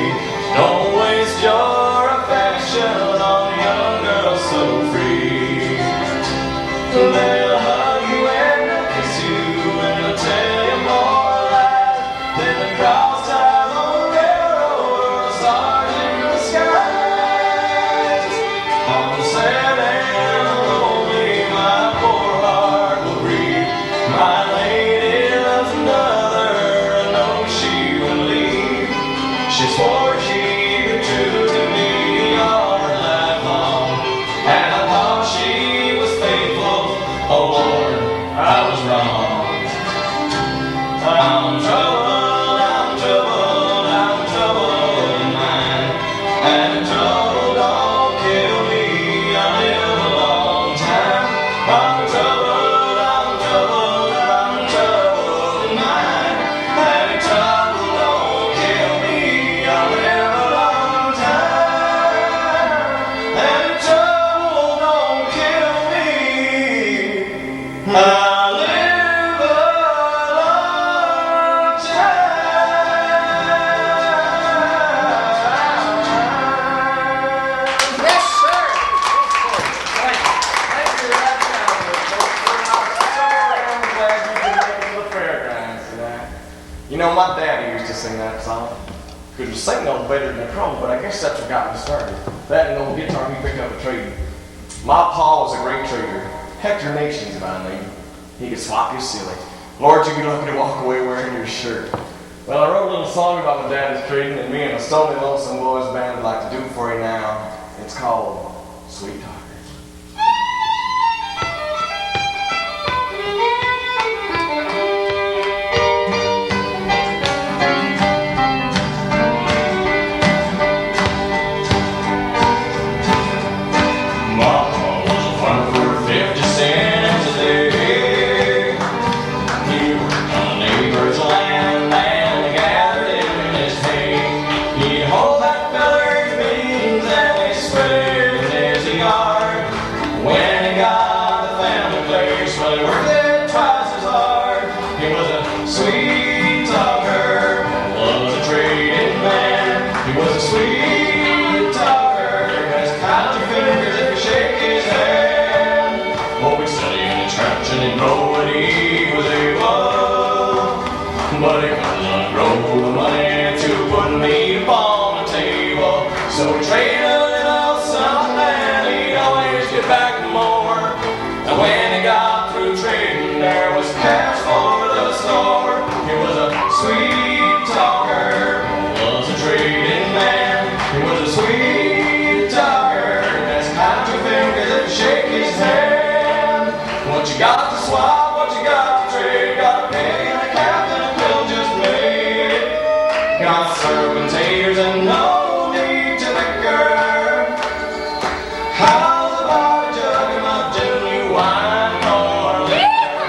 E: Don't waste your affection on a young girl so free. They'll hug you and they'll kiss you and they'll tell you more lies than the cross ties on the railroad or the stars in the skies. I'm sad and lonely, my poor heart will grieve. My lady loves another, I know she will leave. She swore she'd be true to me all her life long, and I thought she was faithful. Oh Lord, I was wrong. I'm troubled in mind. And trouble don't kill me, I live a long time. I'm troubled in mind. And trouble don't kill me, I live a long time. And trouble don't kill me, I live a long time.
D: Yes, sir.
E: Thank you. That sounded good, folks. I'm so glad you could make it to the fairgrounds tonight. You know, my daddy used to sing that song. Couldn't sing no better than Crow, but I guess that's what got me started. That and old guitar he picked up a trade. My pa was a great trader. Hector Nations by name. He could swap you silly. Lord, you'd be lucky to walk away wearing your shirt. Well, I wrote a little song about my daddy's trading, and me and the Stony Lonesome Boys band would like to do for you now. It's called Sweet Talker. Mama was a farmer for 50 cents a day. He worked on a neighbor's land and gathered in his hay. He'd hold that feller's beans and he spread in his yard. When he got the family place, well, he worked it twice as hard. He was a sweet talker, was a trading man. He was a sweet talker, has kind of fingers if you shake his hand. Oh, he'd study in the church and he'd know what he was able, but he couldn't grow the money to put meat upon the table. So he traded a little something and he'd always get back more. And when he got through trading, there was cash for the store. He was a sweet You got to swap what you got to trade. Got a penny in the captain and Bill just made it. Got syrup and taters and no need to liquor. How's about a jug of my genuine wine or liquor?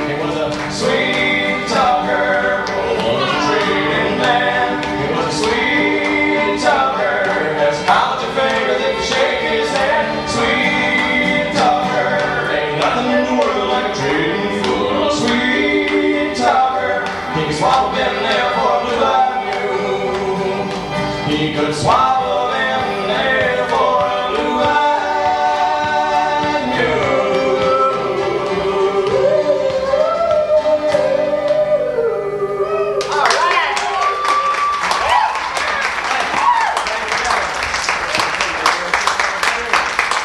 E: It was a sweet talker, was a trading man. It was a sweet talker, as college a finger that could shake his hand. Sweet talker, ain't nothing in the world like a trading fool. Sweet talker, he could swallow them there for a blue-eyed mule. He could swallow them there for a blue-eyed mule.
D: All right.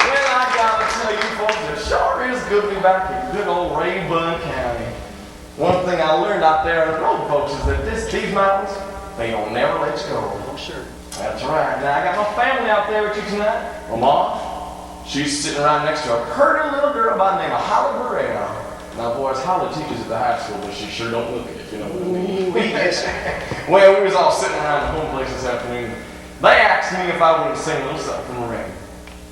E: Well, I gotta tell you folks, it sure is good to be back in good old Rayburn County. One thing I learned out there with old folks is that these mountains, they don't never let you go.
D: Oh, sure.
E: That's right. Now, I got my family out there with you tonight. My mom, she's sitting right next to a pretty little girl by the name of Holly Moreno. Now, boys, Holly teaches at the high school, but she sure don't look it, if you know what I mean.
D: Yes.
E: Well, we was all sitting around the home place this afternoon. They asked me if I wanted to sing a little something from the ring.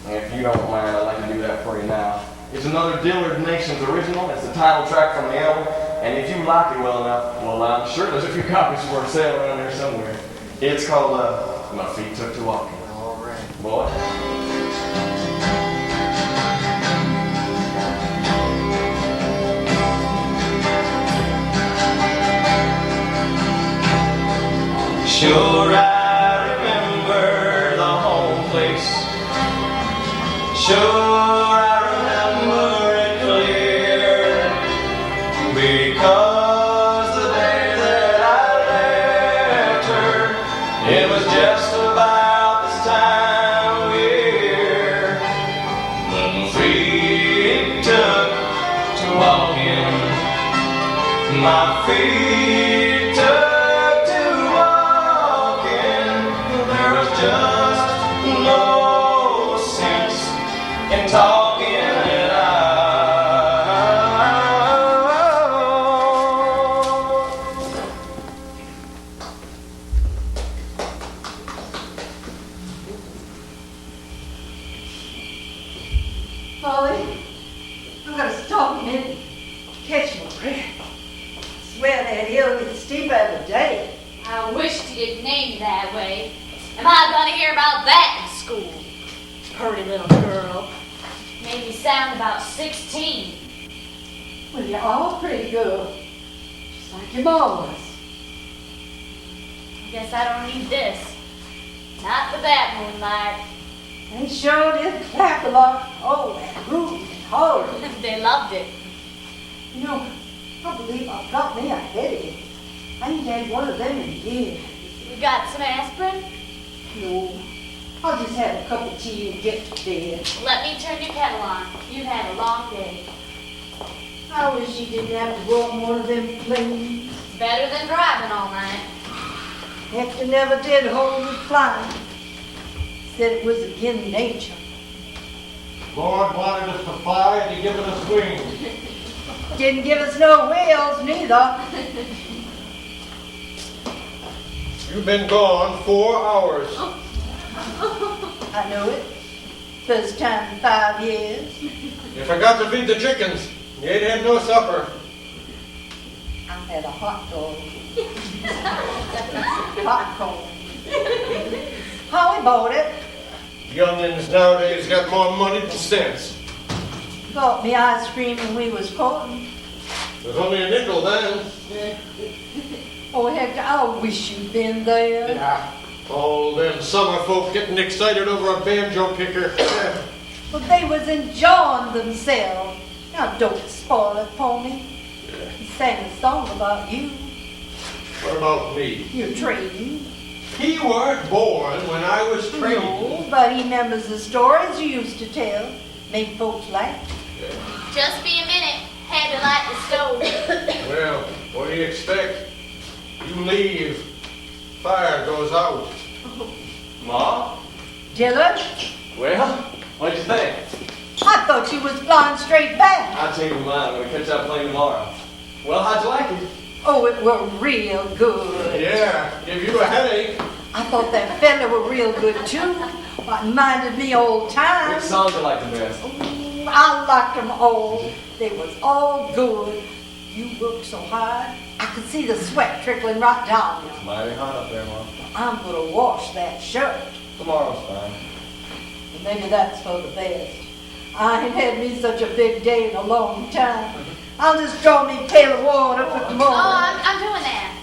E: And if you don't mind, I'd like to do that for you now. It's another Dillard Nations original. It's the title track from the album. And if you like it well enough, well, I'm sure there's a few copies for sale around there somewhere. It's called My Feet Took to Walking.
D: All right.
E: Boy. Sure, I remember the home place. Sure, I remember it clear. Because the day that I left her, it was just about this time of year when my feet took to walking. My feet took to walking. There was just no sense in talking it out.
G: Polly, I'm gonna stop a minute, catch my breath. I swear that hill gets steeper every day.
A: I wished you didn't name me that way. Am I gonna hear about that in school? Pretty little girl. Made me sound about 16.
G: Well, you're all pretty good, just like your mom was.
A: I guess I don't need this. Not for that moonlight.
G: They sure did clap a lot. Oh, that root and holler.
A: They loved it.
G: You know, I believe I've got me a headache. I ain't had one of them in years.
A: You got some aspirin?
G: No, I'll just have a cup of tea and get to bed.
A: Let me turn your kettle on. You've had a long day.
G: I wish you didn't have to go on one of them planes.
A: It's better than driving all night.
G: Hector never did hold with flying. Said it was against nature.
C: Lord wanted us to fly and He given us wings.
G: Didn't give us no wheels neither.
C: You've been gone 4 hours.
G: I know it. First time in 5 years.
C: You forgot to feed the chickens. You ain't had no supper.
G: I had a hot dog. Popcorn. Holly bought it.
C: Youngins nowadays got more money than sense.
G: Bought me ice cream when we was courting.
C: It was only a nickel then.
G: Oh, Hector, I wish you'd been there.
C: Yeah. All them summer folk getting excited over a banjo picker.
G: But they was enjoying themselves. Now don't spoil it for me. He sang a song about you.
C: What about me?
G: You're trading.
C: He weren't born when I was trading.
G: No, but he remembers the stories you used to tell. Made folks laugh.
A: Just be a minute. Had to light the stove.
C: Well, what do you expect? You leave, fire goes out.
E: Ma?
G: Dillard,
E: Well, what'd you think?
G: I I thought you was flying straight back.
E: I changed my mind. I'm going to catch that plane tomorrow. Well, how'd you like it?
G: Oh, it were real good.
C: Yeah, give you a headache.
G: I thought that fella were real good too. Well, it reminded me old
E: Which
G: times.
E: songs you like the best?
G: I liked them all. They was all good. You worked so hard, I could see the sweat trickling right down you.
E: It's mighty hot up there, Mom.
G: I'm gonna wash that shirt.
E: Tomorrow's fine.
G: Maybe that's for the best. I ain't had me such a big day in a long time. I'll just draw me a pail of water, put them
A: Oh,
G: on.
A: I'm doing that.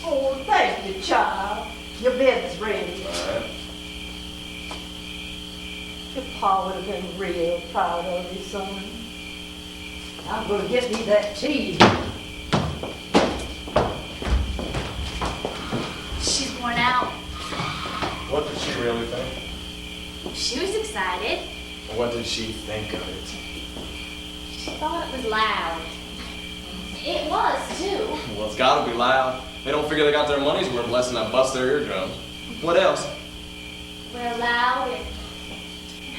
G: Oh, thank you, child. Your bed's ready.
E: All right.
G: Your pa would have been real proud of you, son. I'm gonna get me that tea.
A: She's worn out.
E: What did she really think?
A: She was excited.
E: What did she think of it?
A: She thought it was loud. It was, too.
E: Well, it's got to be loud. They don't figure they got their money's worth less than I bust their eardrums. What else?
A: We're loud and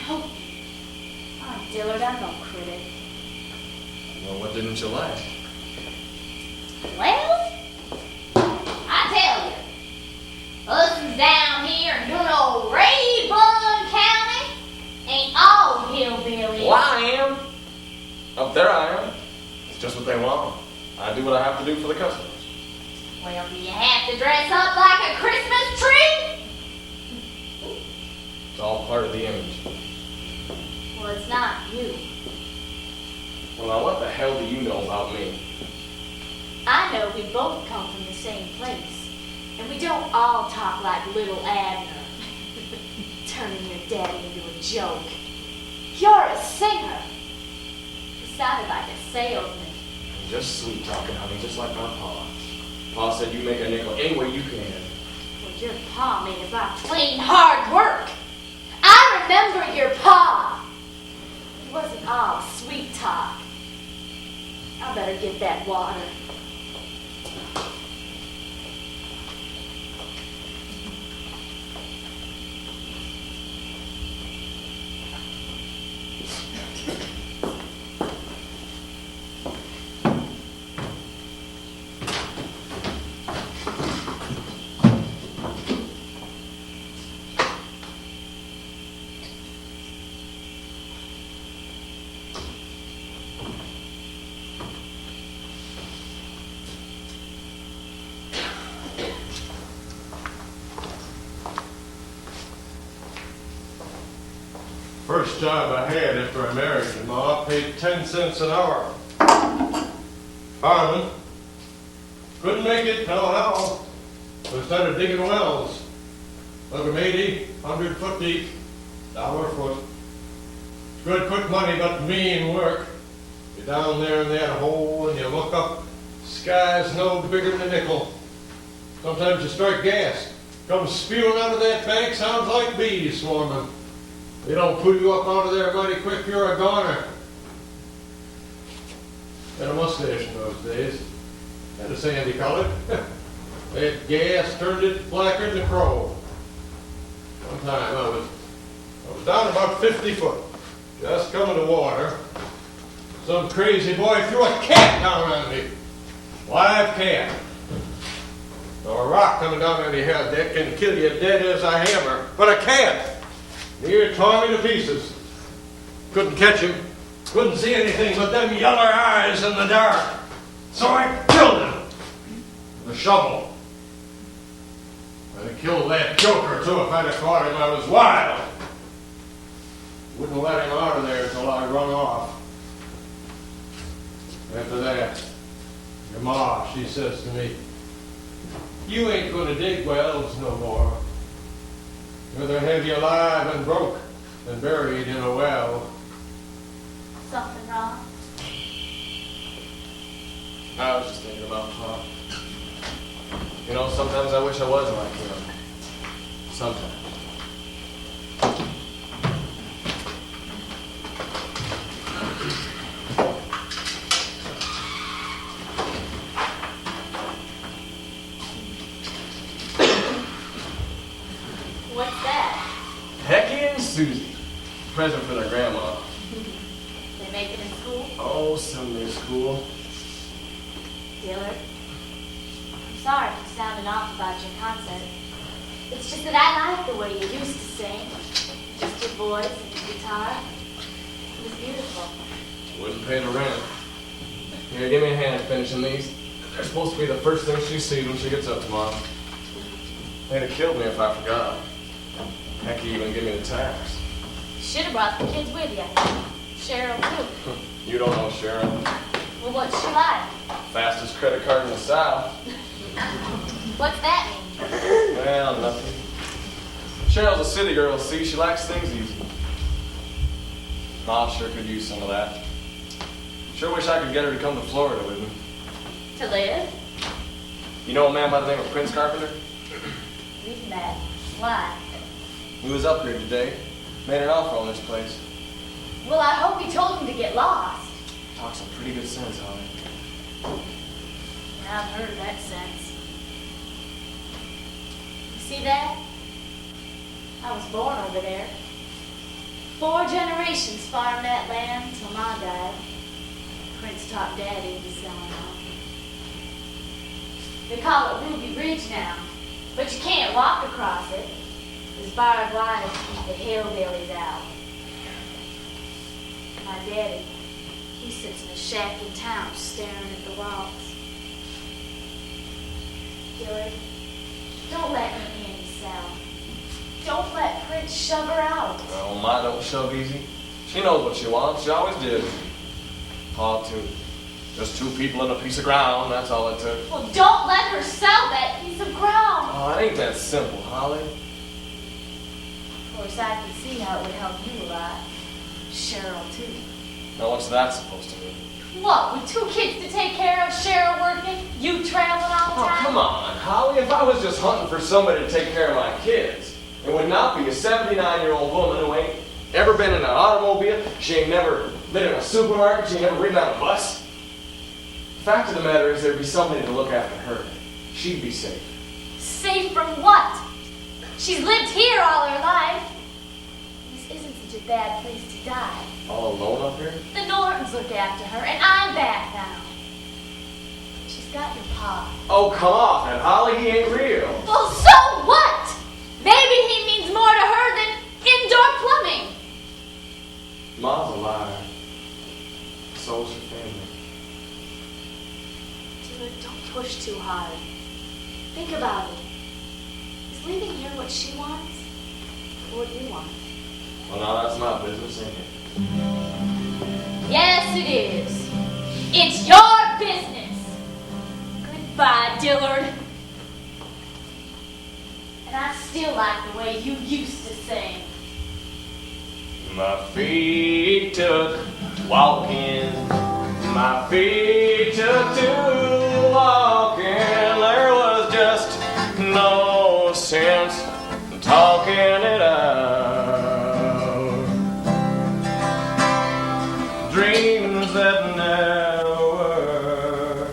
A: hokey. Oh, Dillard, I'm no critic.
E: Well, what didn't you like?
A: Well, I tell you, us down here in good old Rayburn County ain't all hillbillies.
E: Well, I am. Up there I am. It's just what they want. I do what I have to do for the customers.
A: Well, do you have to dress up like a Christmas tree?
E: It's all part of the image.
A: Well, it's not you.
E: Well, now what the hell do you know about me?
A: I know we both come from the same place, and we don't all talk like little Abner, turning your daddy into a joke. You're a singer. You sounded like a salesman.
E: Just sweet talking, honey, just like my pa. Pa said you make a nickel any way you can.
A: Well, your pa made it by plain hard work. I remember your pa. It wasn't all sweet talk. I better get that water.
C: First job I had after I married you, Ma, paid 10 cents an hour. Farming. Couldn't make it, no. So I started digging wells. Dug them 80, 100 foot deep, $1 a foot. It's good quick money, but mean work. You're down there in that hole and you look up, sky's no bigger than a nickel. Sometimes you strike gas. Comes spewing out of that bank, sounds like bees swarming. They don't pull you up out of there mighty quick, you're a goner. Had a mustache in those days. Had a sandy color. That gas turned it blacker than a crow. One time I was down about 50 foot, just coming to water. Some crazy boy threw a cat down on me. Live cat. So a rock coming down on your head, that can kill you dead as a hammer. But a cat, near tore me to pieces. Couldn't catch him. Couldn't see anything but them yeller eyes in the dark. So I killed him with a shovel. I'd have killed that joker too if I'd have caught him. I was wild. Wouldn't let him out of there until I run off. After that, your ma, she says to me, "You ain't gonna dig wells no more. Rather have you alive and broke than buried in a well."
A: Something wrong?
E: I was just thinking about Pa. You know, sometimes I wish I was like him. Sometimes.
A: What's that?
E: Hecky and Susie. Present for their grandma. Oh, Sunday school.
A: Dillard, I'm sorry if you sounded off about your concert. It's just that I like the way you used to sing. Just your voice and your guitar. It was beautiful.
E: Wouldn't pay the rent. Here, give me a hand finishing these. They're supposed to be the first thing she sees when she gets up tomorrow. They'd have killed me if I forgot. Heck, he even give me the tax.
A: You should have brought the kids with you. Cheryl, too.
E: You don't know Sharon.
A: Well, what's she like?
E: Fastest credit card in the South.
A: What's that mean?
E: Well, nothing. Cheryl's a city girl, see? She likes things easy. Ma sure could use some of that. Sure wish I could get her to come to Florida with me.
A: To live?
E: You know a man by the name of Prince Carpenter?
A: Reading that. Why?
E: He was up here today. Made an offer on this place.
A: Well, I hope he told him to get lost.
E: Talks some pretty good sense, Holly.
A: Yeah, I've heard of that sense. You see that? I was born over there. 4 generations farmed that land till Ma died. Prince taught Daddy to sell out. They call it Ruby Ridge now, but you can't walk across it. There's barbed wire to keep the hillbillies out. My daddy, he sits in a shack in town staring at the walls. Dillard, don't let Annie sell. Don't let Prince shove her out.
E: Well, Ma don't shove easy. She knows what she wants. She always did. Pa, too. Just 2 people and a piece of ground. That's all it took.
A: Well, don't let her sell that piece of ground.
E: Oh, it ain't that simple, Holly.
A: Of course, I can see how it would help you a lot. Cheryl, too.
E: Now, what's that supposed to mean?
A: What, with 2 kids to take care of, Cheryl working, you traveling all the
E: Oh,
A: time?
E: come on, Holly. If I was just hunting for somebody to take care of my kids, it would not be a 79-year-old woman who ain't ever been in an automobile. She ain't never been in a supermarket. She ain't never ridden on a bus. The fact of the matter is there'd be somebody to look after her. She'd be safe.
A: Safe from what? She's lived here all her life. This isn't such a bad place to die.
E: All alone up here?
A: The Nortons look after her, and I'm back now. She's got your pa.
E: Oh, come off it, Holly. He ain't real.
A: Well, so what? Maybe he means more to her than indoor plumbing.
E: Ma's a liar. So's her family.
A: Dillard, don't push too hard. Think about it. Is leaving here what she wants? Or what you want?
E: Well, now that's my business, ain't it?
A: Yes, it is. It's your business. Goodbye, Dillard. And I still like the way you used to sing.
E: My feet took to walking. My feet took to walking. There was just no sense in talking it out. Dreams that never were.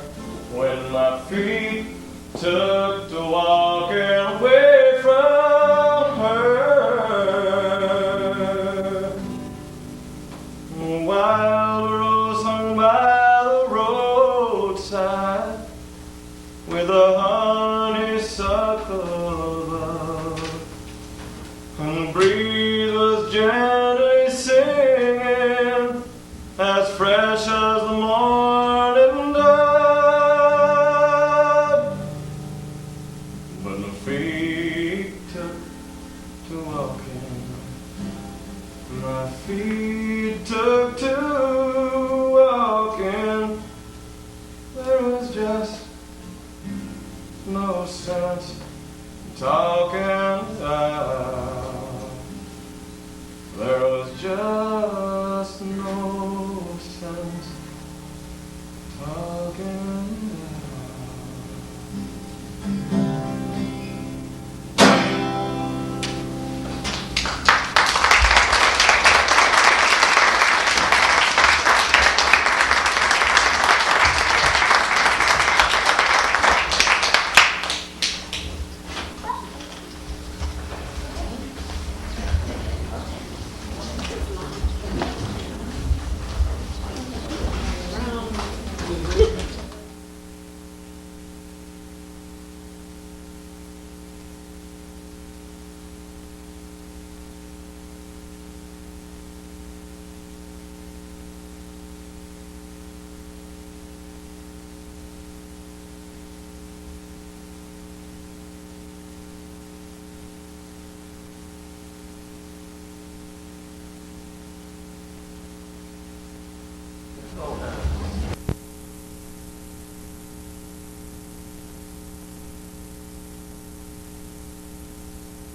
E: When my feet took to walking away from her. Wild rose hung by the roadside with a honeysuckle above, and the breeze was gently singing as fresh as the morning.
C: Oh,